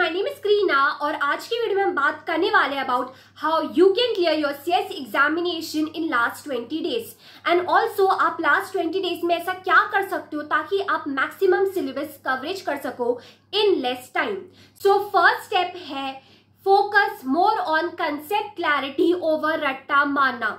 My name is Kreena और आज की वीडियो में हम बात करने वाले हैं about how you can clear your CS examination in last 20 days and also आप लास्ट 20 डेज में ऐसा क्या कर सकते हो ताकि आप मैक्सिमम सिलेबस कवरेज कर सको in less time. So first step है focus more on concept clarity over रट्टा मारना।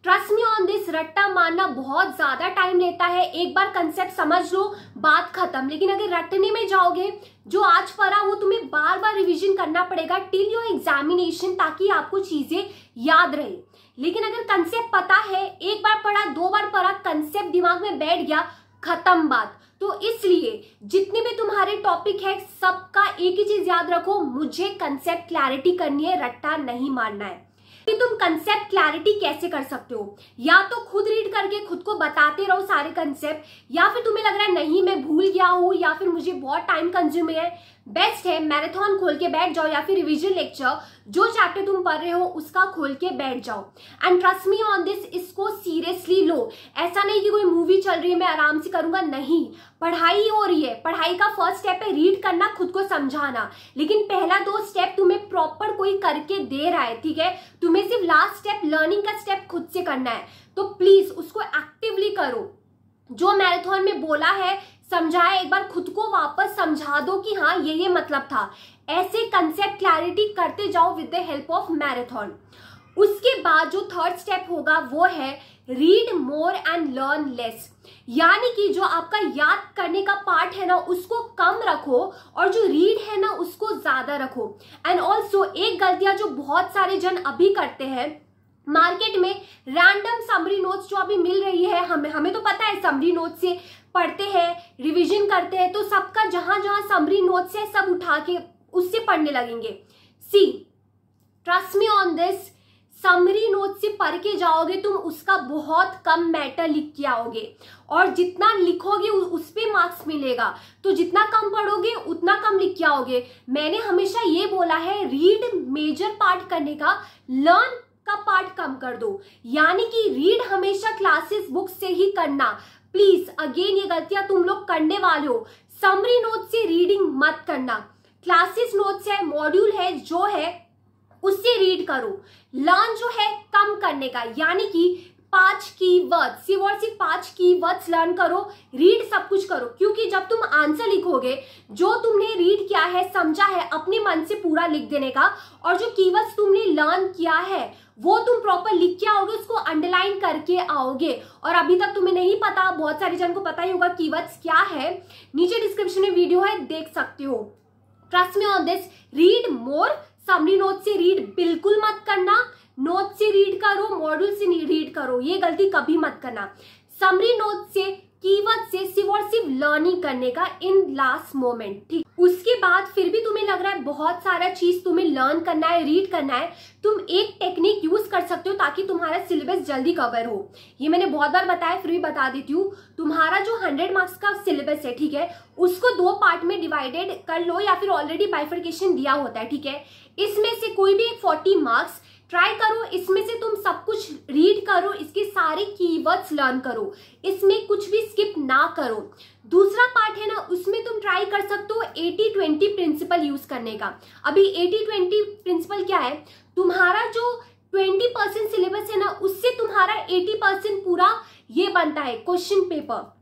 ट्रस्ट मी ऑन दिस, रट्टा मारना बहुत ज्यादा टाइम लेता है। एक बार कंसेप्ट समझ लो, बात खत्म। लेकिन अगर रटने में जाओगे, जो आज पढ़ा वो तुम्हें बार बार रिवीजन करना पड़ेगा टिल योर एग्जामिनेशन, ताकि आपको चीजें याद रहे। लेकिन अगर कंसेप्ट पता है, एक बार पढ़ा, दो बार पढ़ा, कंसेप्ट दिमाग में बैठ गया, खत्म बात। तो इसलिए जितने भी तुम्हारे टॉपिक है सबका एक ही चीज याद रखो, मुझे कंसेप्ट क्लैरिटी करनी है, रट्टा नहीं मारना है। कि तुम कंसेप्ट क्लैरिटी कैसे कर सकते हो, या तो खुद रीड करके खुद को बताते रहो सारे कंसेप्ट, या फिर तुम्हें लग रहा है नहीं मैं भूल गया हूं या फिर मुझे बहुत टाइम कंज्यूम है, बेस्ट है मैराथन खोल के बैठ जाओ या फिर रिवीजन लेक्चर जो चैप्टर तुम पढ़ रहे हो उसका खोल के बैठ जाओ। And trust me on this, इसको सीरियसली लो। ऐसा नहीं कि कोई मूवी चल रही है मैं आराम से करूंगा, नहीं, पढ़ाई हो रही है। पढ़ाई का फर्स्ट स्टेप है रीड करना, खुद को समझाना, लेकिन पहला दो स्टेप तुम्हें प्रॉपर कोई करके दे रहा है, ठीक है। तुम्हें सिर्फ लास्ट स्टेप लर्निंग का स्टेप खुद से करना है, तो प्लीज उसको एक्टिवली करो। जो मैराथन में बोला है, समझाया, एक बार खुद को वापस समझा दो कि हाँ ये मतलब था। ऐसे कंसेप्ट क्लैरिटी करते जाओ with the help of marathon. उसके बाद जो थर्ड स्टेप होगा वो है read more and learn less. यानी कि जो आपका याद करने का पार्ट है ना उसको कम रखो और जो रीड है ना उसको ज्यादा रखो। एंड ऑल्सो एक गलतियां जो बहुत सारे जन अभी करते हैं, मार्केट में रैंडम समरी नोट्स जो अभी मिल रही है, हमें तो पता है समरी नोट्स से पढ़ते हैं, रिवीजन करते हैं, तो सबका जहां जहां समरी नोट्स है सब उठा के उससे पढ़ने लगेंगे। See trust me on this, summary note से पढ़ के जाओगे तुम, उसका बहुत कम मैटर लिख के आओगे और जितना लिखोगे उस पे मार्क्स मिलेगा। तो जितना कम पढ़ोगे उतना कम लिख के आओगे। मैंने हमेशा ये बोला है, रीड मेजर पार्ट करने का, लर्न का पार्ट कम कर दो। यानी कि रीड हमेशा क्लासेस बुक से ही करना। प्लीज अगेन ये गलतियां तुम लोग करने वाले हो, समरी नोट से रीडिंग मत करना। क्लासेस नोट्स है, मॉड्यूल है जो है उससे रीड करो। लर्न जो है कम करने का, यानी कि 5 कीवर्ड्स, सिर्फ 5 कीवर्ड्स लर्न करो, रीड सब कुछ करो। क्योंकि जब तुम आंसर लिखोगे, जो तुमने रीड किया है, समझा है, अपने मन से पूरा लिख देने का, और जो कीवर्ड्स तुमने लर्न किया है वो तुम प्रॉपर लिख के आओगे, उसको अंडरलाइन करके आओगे। और अभी तक तुम्हें नहीं पता, बहुत सारे जन को पता ही होगा कीवर्ड्स क्या है, नीचे डिस्क्रिप्शन में वीडियो है, देख सकते हो। Trust me on this, read more. Summary note से रीड बिल्कुल मत करना, नोट से रीड करो, मॉड्यूल से रीड करो, ये गलती कभी मत करना। समरी नोट से, कीवर्ड से सिर्फ और सिर्फ लर्निंग करने का इन लास्ट मोमेंट, ठीक। उसके बाद फिर भी तुम्हें लग रहा है बहुत सारा चीज तुम्हें लर्न करना है, रीड करना है, तुम एक टेक्निक यूज कर सकते हो ताकि तुम्हारा सिलेबस जल्दी कवर हो। ये मैंने बहुत बार बताया, फिर भी बता देती हूँ। तुम्हारा जो 100 मार्क्स का सिलेबस है, ठीक है, उसको 2 पार्ट में डिवाइडेड कर लो, या फिर ऑलरेडी बाइफर्केशन दिया होता है, ठीक है। इसमें से कोई भी एक 40 मार्क्स ट्राई करो, इसमें से तुम सब कुछ रीड करो, इसके सारे कीवर्ड्स लर्न करो, इसमें कुछ भी स्किप ना करो। दूसरा पार्ट है ना, उसमें तुम ट्राई कर सकते हो 80-20 प्रिंसिपल यूज करने का। अभी 80-20 प्रिंसिपल क्या है, तुम्हारा जो 20% सिलेबस है ना उससे तुम्हारा 80% पूरा ये बनता है क्वेश्चन पेपर।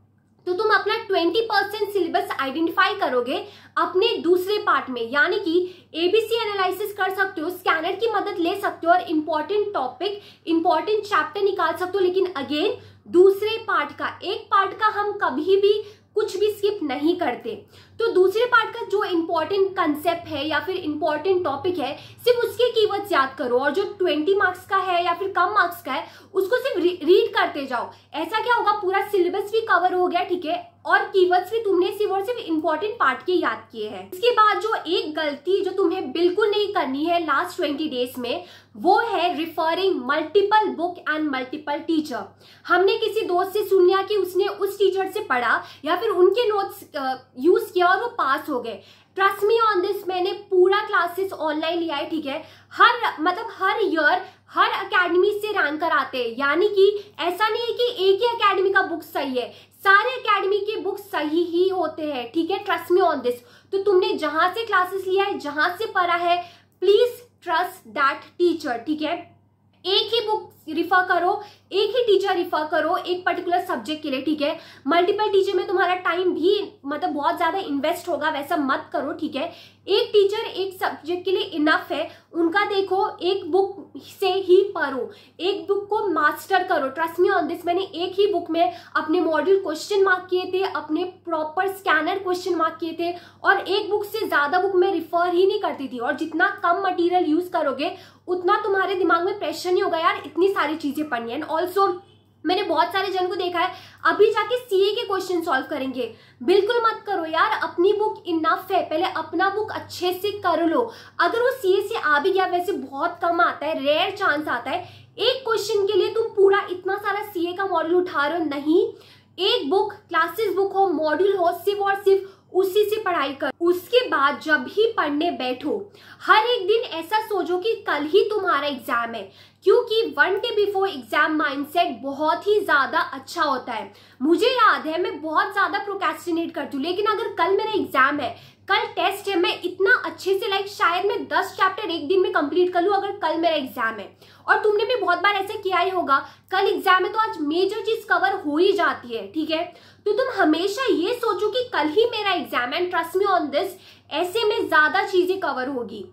तो तुम अपना 20% सिलेबस आइडेंटिफाई करोगे अपने दूसरे पार्ट में, यानी कि एबीसी एनालिसिस कर सकते हो, स्कैनर की मदद ले सकते हो और इंपॉर्टेंट टॉपिक, इंपॉर्टेंट चैप्टर निकाल सकते हो। लेकिन अगेन दूसरे पार्ट का, एक पार्ट का हम कभी भी कुछ भी स्किप नहीं करते। तो दूसरे पार्ट का जो इंपॉर्टेंट कंसेप्ट है या फिर इंपॉर्टेंट टॉपिक है, सिर्फ उसके कीवर्ड्स याद करो, और जो 20 मार्क्स का है या फिर कम मार्क्स का है उसको सिर्फ रीड करते जाओ। ऐसा क्या होगा, पूरा सिलेबस भी कवर हो गया, ठीक है, और कीवर्ड्स भी तुमने सिर्फ और सिर्फ इंपॉर्टेंट पार्ट के याद किए हैं। इसके बाद जो एक गलती जो तुम्हें बिल्कुल नहीं करनी है लास्ट 20 डेज में, वो है referring multiple book and multiple teacher. हमने किसी दोस्त से सुन लिया कि उसने उस टीचर से पढ़ा या फिर उनके नोट्स यूज किया और वो पास हो गए। ट्रस्ट मी ऑन दिस, मैंने पूरा क्लासेस ऑनलाइन लिया है, ठीक है। हर ईयर हर अकेडमी से रैंकर आते हैं, यानी कि ऐसा नहीं है कि एक ही अकेडमी का बुक सही है, सारे अकेडमी के बुक सही ही होते हैं, ठीक है। Trust me on this. तो तुमने जहां से क्लासेस लिया है, जहां से पढ़ा है, प्लीज ट्रस्ट दैट टीचर, ठीक है। एक ही बुक रिफर करो, एक ही टीचर रिफर करो एक पर्टिकुलर सब्जेक्ट के लिए, ठीक है। मल्टीपल टीचर में तुम्हारा टाइम भी मतलब बहुत ज्यादा इन्वेस्ट होगा, वैसा मत करो, ठीक है। एक टीचर एक सब्जेक्ट के लिए इनफ है, उनका देखो, एक बुक से ही पढ़ो, एक बुक को मास्टर करो। ट्रस्ट मी ऑन दिस, मैंने एक ही बुक में अपने मॉड्यूल क्वेश्चन मार्क किए थे, अपने प्रॉपर स्कैनर क्वेश्चन मार्क किए थे, और एक बुक से ज्यादा बुक में रिफर ही नहीं करती थी। और जितना कम मटेरियल यूज करोगे उतना तुम्हारे दिमाग में प्रेशर नहीं होगा यार इतनी सारी चीजें पढ़नी है। ऑल्सो मैंने बहुत सारे जन को देखा है अभी जाके सीए के क्वेश्चन सॉल्व करेंगे, बिल्कुल मत करो यार। अपनी बुक इनफ है, पहले अपना बुक अच्छे से कर लो। अगर वो सीए से आ भी गया, वैसे बहुत कम आता है, रेयर चांस आता है, एक क्वेश्चन के लिए तुम पूरा इतना सारा सीए का मॉड्यूल उठा रहे हो, नहीं। एक बुक, क्लासेस बुक हो, मॉड्यूल हो, सिर्फ और सिर्फ उसी से पढ़ाई कर। उसके बाद जब भी पढ़ने बैठो, हर एक दिन ऐसा सोचो कि कल ही तुम्हारा एग्जाम है, क्योंकि 1 डे बिफोर एग्जाम माइंडसेट बहुत ही ज्यादा अच्छा होता है। मुझे याद है मैं बहुत ज्यादा प्रोक्रेस्टिनेट करती हूँ, लेकिन अगर कल मेरा एग्जाम है, कल टेस्ट है, मैं इतना अच्छे से शायद मैं 10 चैप्टर एक दिन में कंप्लीट कर लूँ अगर कल मेरा एग्जाम है। और तुमने भी बहुत बार ऐसा किया ही होगा, कल एग्जाम है तो आज मेजर चीज कवर हो ही जाती है, ठीक है। तो तुम हमेशा ये सोचो कि कल ही मेरा एग्जाम है, and trust me on this, ऐसे में ज्यादा चीजें कवर होगी।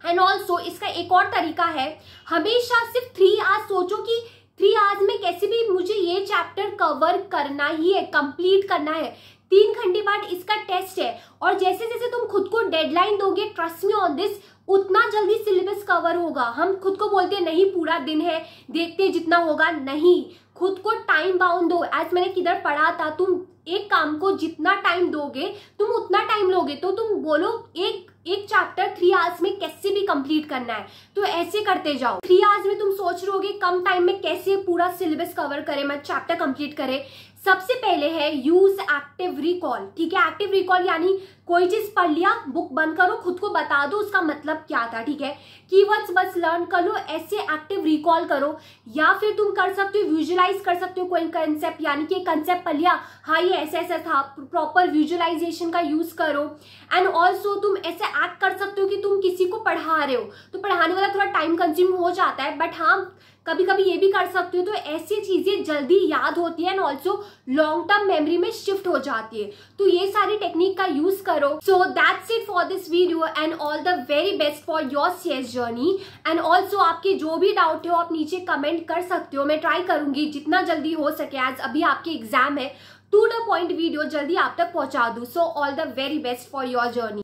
एंड ऑल्सो इसका एक और तरीका है, हमेशा सिर्फ 3 आवर्स सोचो कि 3 आवर्स में कैसे भी मुझे ये चैप्टर कवर करना ही है, कंप्लीट करना है। 3 घंटे बाद इसका टेस्ट है, और जैसे जैसे तुम खुद को डेडलाइन दोगे, ट्रस्ट मी ऑन दिस, उतना जल्दी सिलेबस कवर होगा। हम खुद को बोलते हैं नहीं पूरा दिन है, देखते हैं जितना होगा, नहीं, खुद को टाइम बाउंड दो। आज मैंने किधर पढ़ा था, तुम एक काम को जितना टाइम दोगे तुम उतना टाइम लोगे। तो तुम बोलो एक चैप्टर 3 आवर्स में कैसे भी कंप्लीट करना है, तो ऐसे करते जाओ। 3 आवर्स में तुम सोच रहे होगे कम टाइम में कैसे पूरा सिलेबस कवर करें, मैं चैप्टर कंप्लीट करें। सबसे पहले है यूज एक्टिव रिकॉल, ठीक है। एक्टिव रिकॉल यानी कोई चीज पढ़ लिया, बुक बंद करो, खुद को बता दो उसका मतलब क्या था, ठीक है। कीवर्ड्स बस लर्न कर लो, ऐसे एक्टिव रिकॉल करो। या फिर तुम कर सकते हो विजुअलाइज कर सकते हो कोई कंसेप्ट, यानी कि कंसेप्ट पढ़ लिया, हाँ ये ऐसा ऐसा था, प्रॉपर विजुअलाइजेशन का यूज करो। एंड ऑल्सो तुम ऐसे एक्ट कर सकते हो कि तुम किसी को पढ़ा रहे हो, तो पढ़ाने वाला थोड़ा टाइम कंज्यूम हो जाता है, बट हाँ कभी कभी ये भी कर सकते हो, तो ऐसी चीजें जल्दी याद होती है and also long term memory में शिफ्ट हो जाती है। तो ये सारी टेक्निक का यूज करो। So that's it for this video, and all the very best for your CS journey. And also आपके जो भी डाउट हो आप नीचे कमेंट कर सकते हो, मैं ट्राई करूंगी जितना जल्दी हो सके, एज अभी आपके एग्जाम है, टू द पॉइंट वीडियो जल्दी आप तक पहुंचा दूं। So all the very best for your journey.